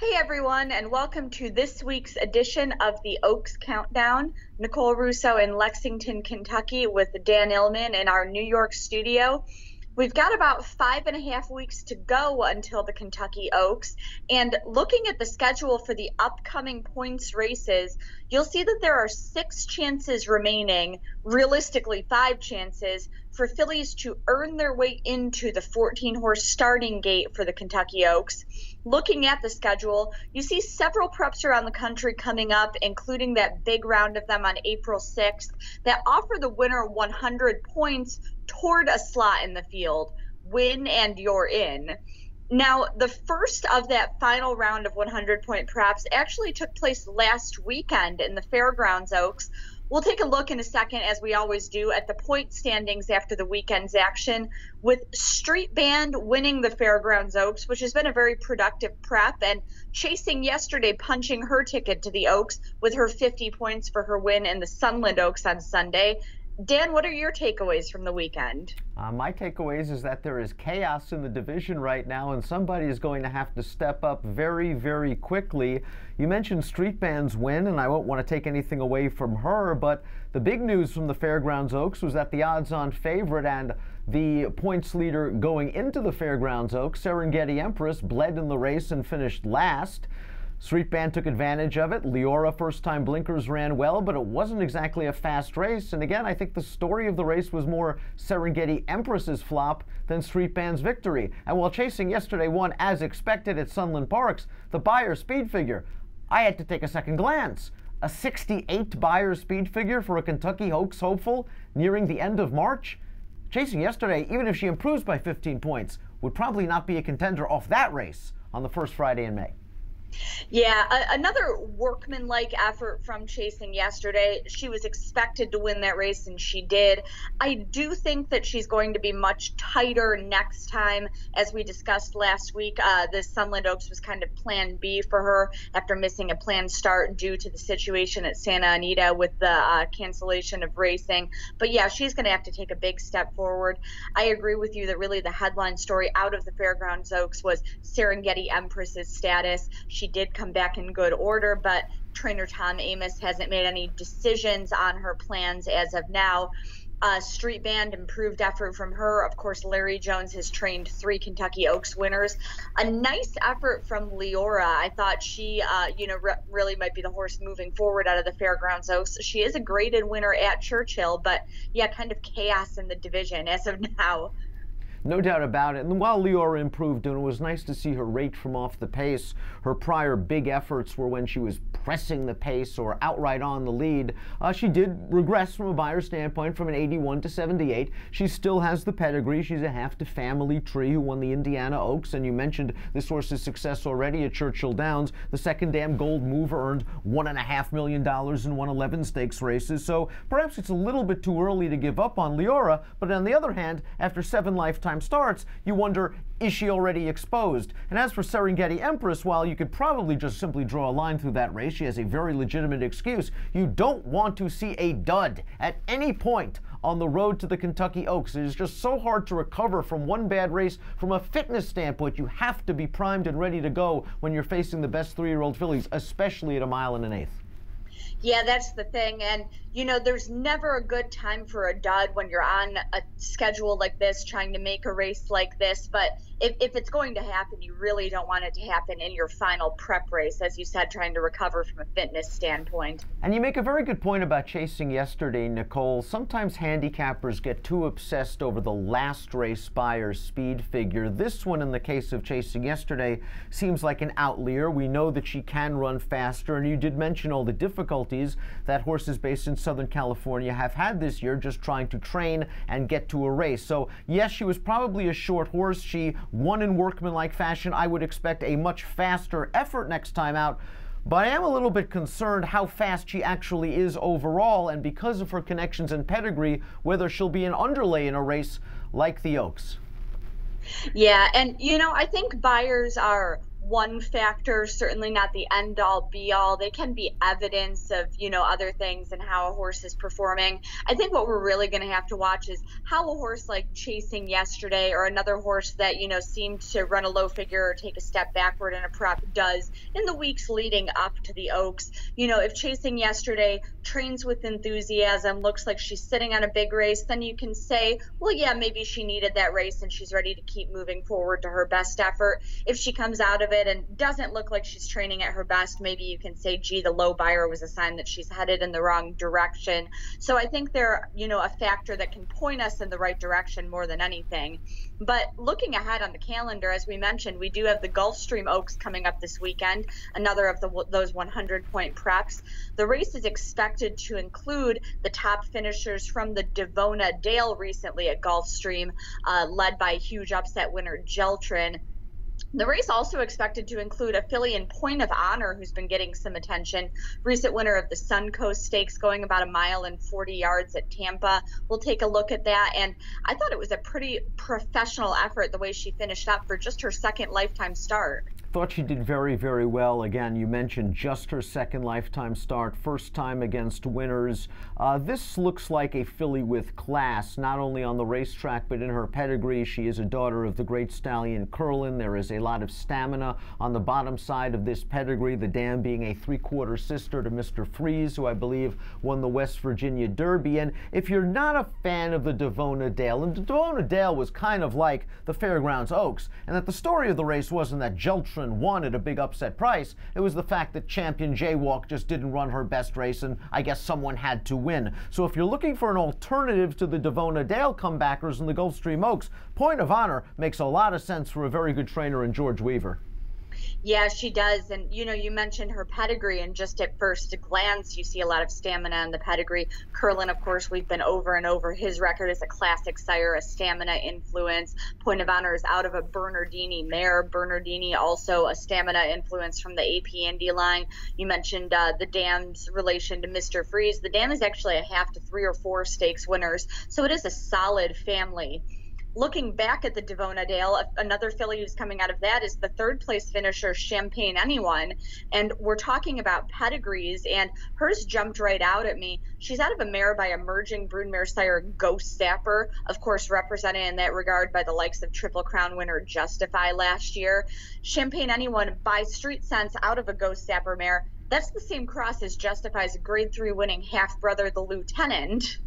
Hey everyone, and welcome to this week's edition of the Oaks Countdown. Nicole Russo in Lexington, Kentucky, with Dan Illman in our New York studio. We've got about 5.5 weeks to go until the Kentucky Oaks, and looking at the schedule for the upcoming points races, you'll see that there are 6 chances remaining, realistically 5 chances, for fillies to earn their way into the 14-horse starting gate for the Kentucky Oaks. Looking at the schedule, you see several preps around the country coming up, including that big round of them on April 6th, that offer the winner 100 points toward a slot in the field. Win and you're in. Now, the first of that final round of 100-point preps actually took place last weekend in the Fairgrounds Oaks. We'll take a look in a second, as we always do, at the point standings after the weekend's action, with Street Band winning the Fairgrounds Oaks, which has been a very productive prep, and chasing yesterday, punching her ticket to the Oaks with her 50 points for her win in the Sunland Oaks on Sunday. Dan, what are your takeaways from the weekend? My takeaways is that there is chaos in the division right now, and somebody is going to have to step up very, very quickly. You mentioned Street Band's win, and I won't want to take anything away from her, but the big news from the Fairgrounds Oaks was that the odds-on favorite and the points leader going into the Fairgrounds Oaks, Serengeti Empress, bled in the race and finished last. Street Band took advantage of it. Leora, first-time blinkers, ran well, but it wasn't exactly a fast race. And again, I think the story of the race was more Serengeti Empress's flop than Street Band's victory. And while chasing yesterday won as expected at Sunland Parks, the Beyer speed figure, I had to take a second glance. A 68 Beyer speed figure for a Kentucky Oaks hopeful nearing the end of March? Chasing yesterday, even if she improves by 15 points, would probably not be a contender off that race on the first Friday in May. Yeah, another workmanlike effort from chasing yesterday. She was expected to win that race, and she did. I do think that she's going to be much tighter next time. As we discussed last week, the Sunland Oaks was kind of plan B for her after missing a planned start due to the situation at Santa Anita with the cancellation of racing. But yeah, she's going to have to take a big step forward. I agree with you that really the headline story out of the Fairgrounds Oaks was Serengeti Empress's status. She did come back in good order, but trainer Tom Amos hasn't made any decisions on her plans as of now. Street Band, improved effort from her. Of course, Larry Jones has trained 3 Kentucky Oaks winners. A nice effort from Leora. I thought she, really might be the horse moving forward out of the Fairgrounds Oaks. She is a graded winner at Churchill, but yeah, kind of chaos in the division as of now. No doubt about it. And while Leora improved, and it was nice to see her rate from off the pace, her prior big efforts were when she was pressing the pace or outright on the lead. She did regress from a Beyer standpoint from an 81 to 78. She still has the pedigree. She's a half-to-family tree who won the Indiana Oaks, and you mentioned this horse's success already at Churchill Downs. The second Dam Gold Mover earned $1.5 million and won 11 stakes races, so perhaps it's a little bit too early to give up on Leora, but on the other hand, after 7 lifetime starts, you wonder, is she already exposed? And as for Serengeti Empress, while you could probably just simply draw a line through that race, she has a very legitimate excuse. You don't want to see a dud at any point on the road to the Kentucky Oaks. It is just so hard to recover from one bad race from a fitness standpoint. You have to be primed and ready to go when you're facing the best 3-year-old fillies, especially at 1 1/8 miles. Yeah, that's the thing. And, there's never a good time for a dud when you're on a schedule like this, trying to make a race like this. But if it's going to happen, you really don't want it to happen in your final prep race, as you said, trying to recover from a fitness standpoint. And you make a very good point about chasing yesterday, Nicole. Sometimes handicappers get too obsessed over the last race Beyer speed figure. This one, in the case of chasing yesterday, seems like an outlier. We know that she can run faster, and you did mention all the difficulties that horses based in Southern California have had this year just trying to train and get to a race. So yes, she was probably a short horse. She won in workmanlike fashion. I would expect a much faster effort next time out. But I am a little bit concerned how fast she actually is overall, and because of her connections and pedigree, whether she'll be an underlay in a race like the Oaks. Yeah, and I think Beyers are one factor, certainly not the end all be all. They can be evidence of, other things and how a horse is performing. I think what we're really going to have to watch is how a horse like Chasing yesterday, or another horse that, seemed to run a low figure or take a step backward in a prep, does in the weeks leading up to the Oaks. If Chasing yesterday trains with enthusiasm, looks like she's sitting on a big race, then you can say, well, yeah, maybe she needed that race and she's ready to keep moving forward to her best effort. If she comes out of it and doesn't look like she's training at her best, maybe you can say, gee, the low buyer was a sign that she's headed in the wrong direction. So I think they're, a factor that can point us in the right direction more than anything. But looking ahead on the calendar, as we mentioned, we do have the Gulfstream Oaks coming up this weekend, another of those 100-point preps. The race is expected to include the top finishers from the Devona Dale recently at Gulfstream, led by huge upset winner Geltrin. The race also expected to include a filly in Point of Honor, who's been getting some attention. Recent winner of the Suncoast Stakes, going about 1 mile and 40 yards at Tampa. We'll take a look at that. And I thought it was a pretty professional effort, the way she finished up for just her second lifetime start. Thought she did very, very well. Again, you mentioned just her second lifetime start, first time against winners. This looks like a filly with class, not only on the racetrack, but in her pedigree. She is a daughter of the great stallion Curlin. There is a lot of stamina on the bottom side of this pedigree, the dam being a 3/4 sister to Mr. Freeze, who I believe won the West Virginia Derby. And if you're not a fan of the Devona Dale, and the Devona Dale was kind of like the Fairgrounds Oaks, and that the story of the race wasn't that Geltrin won at a big upset price, it was the fact that Champion Jaywalk just didn't run her best race, and I guess someone had to win. So if you're looking for an alternative to the Devona Dale comebackers in the Gulfstream Oaks, Point of Honor makes a lot of sense for a very good trainer in George Weaver. Yeah, she does. And, you mentioned her pedigree, and just at first glance, you see a lot of stamina in the pedigree. Curlin, of course, we've been over and over. His record is a classic sire, a stamina influence. Point of Honor is out of a Bernardini mare. Bernardini also a stamina influence from the AP Indy line. You mentioned the dam's relation to Mr. Freeze. The dam is actually a half to 3 or 4 stakes winners, so it is a solid family. Looking back at the Devona Dale, another filly who's coming out of that is the 3rd place finisher, Champagne Anyone. And we're talking about pedigrees, and hers jumped right out at me. She's out of a mare by emerging broodmare sire Ghost Sapper, of course represented in that regard by the likes of Triple Crown winner Justify last year. Champagne Anyone, by street sense, out of a Ghost Sapper mare. That's the same cross as Justify's grade 3 winning half-brother, the Lieutenant.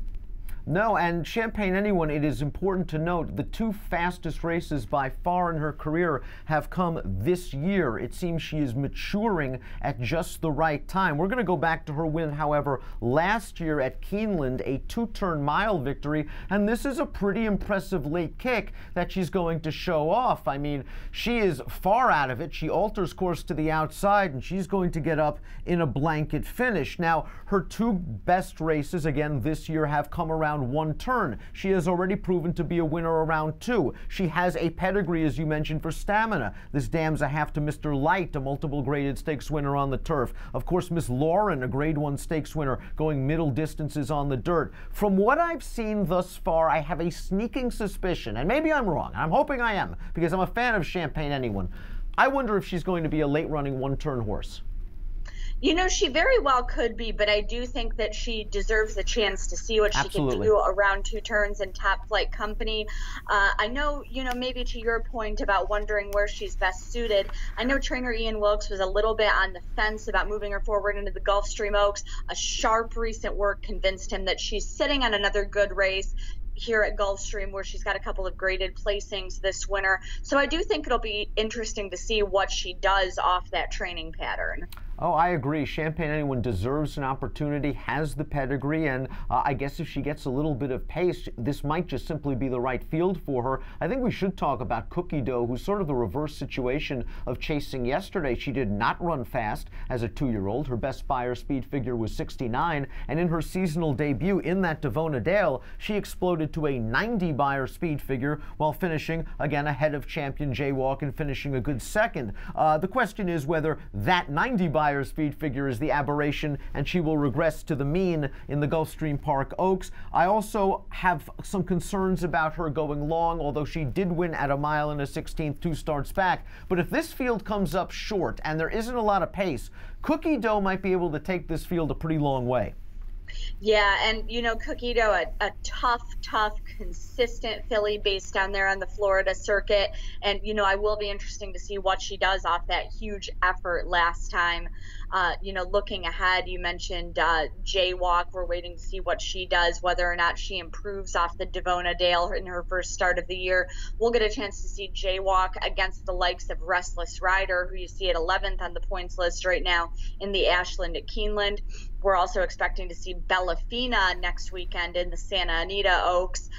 No, and Champagne Anyone, it is important to note, the 2 fastest races by far in her career have come this year. It seems she is maturing at just the right time. We're going to go back to her win, however, last year at Keeneland, a 2-turn mile victory, and this is a pretty impressive late kick that she's going to show off. I mean, she is far out of it. She alters course to the outside, and she's going to get up in a blanket finish. Now, her 2 best races, again, this year have come around 1 turn. She has already proven to be a winner around 2. She has a pedigree, as you mentioned, for stamina. This dam's a half to Mr. Light, a multiple graded stakes winner on the turf. Of course, Miss Lauren, a grade 1 stakes winner, going middle distances on the dirt. From what I've seen thus far, I have a sneaking suspicion, and maybe I'm wrong, I'm hoping I am, because I'm a fan of Champagne Anyone. I wonder if she's going to be a late running 1-turn horse. She very well could be, but I do think that she deserves a chance to see what she can do around 2 turns in top flight company. I know, maybe to your point about wondering where she's best suited, I know trainer Ian Wilkes was a little bit on the fence about moving her forward into the Gulfstream Oaks. A sharp recent work convinced him that she's sitting on another good race here at Gulfstream, where she's got a couple of graded placings this winter. So I do think it'll be interesting to see what she does off that training pattern. Oh, I agree. Champagne Anyone deserves an opportunity, has the pedigree, and I guess if she gets a little bit of pace, this might just simply be the right field for her. I think we should talk about Cookie Dough, who's sort of the reverse situation of Chasing yesterday. She did not run fast as a 2-year-old. Her best buyer speed figure was 69, and in her seasonal debut in that Devona Dale, she exploded to a 90 buyer speed figure while finishing, again, ahead of Champion Jaywalk and finishing a good second. The question is whether that 90 buyer higher speed figure is the aberration, and she will regress to the mean in the Gulfstream Park Oaks. I also have some concerns about her going long, although she did win at a mile and a 16th 2 starts back. But if this field comes up short and there isn't a lot of pace, Cookie Dough might be able to take this field a pretty long way. Yeah, and Cookie Dough, a tough, consistent filly based down there on the Florida circuit. And, I will be interesting to see what she does off that huge effort last time. Looking ahead, you mentioned Jaywalk. We're waiting to see what she does, whether or not she improves off the Devona Dale in her first start of the year. We'll get a chance to see Jaywalk against the likes of Restless Rider, who you see at 11th on the points list right now in the Ashland at Keeneland. We're also expecting to see Bellafina next weekend in the Santa Anita Oaks.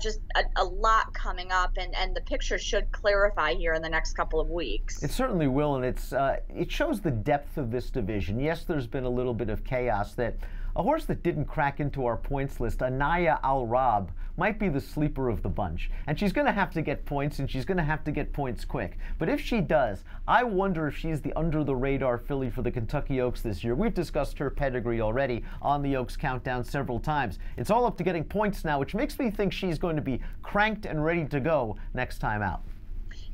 Just a lot coming up, and the picture should clarify here in the next couple of weeks. It certainly will, and it shows the depth of this division. Yes, there's been a little bit of chaos. That a horse that didn't crack into our points list, Anaya Al Rab, might be the sleeper of the bunch. And she's going to have to get points, and she's going to have to get points quick. But if she does, I wonder if she's the under-the-radar filly for the Kentucky Oaks this year. We've discussed her pedigree already on the Oaks Countdown several times. It's all up to getting points now, which makes me think she's going to be cranked and ready to go next time out.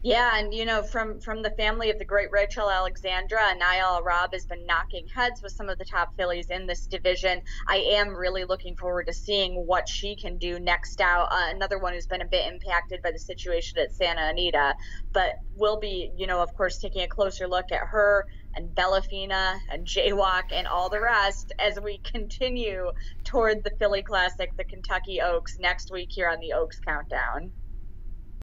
Yeah, and from the family of the great Rachel Alexandra, Anaya Al Rab has been knocking heads with some of the top fillies in this division. I am really looking forward to seeing what she can do next out. Another one who's been a bit impacted by the situation at Santa Anita, but we'll be, of course, taking a closer look at her and Bellafina and Jaywalk and all the rest as we continue toward the Philly Classic, the Kentucky Oaks, next week here on the Oaks Countdown.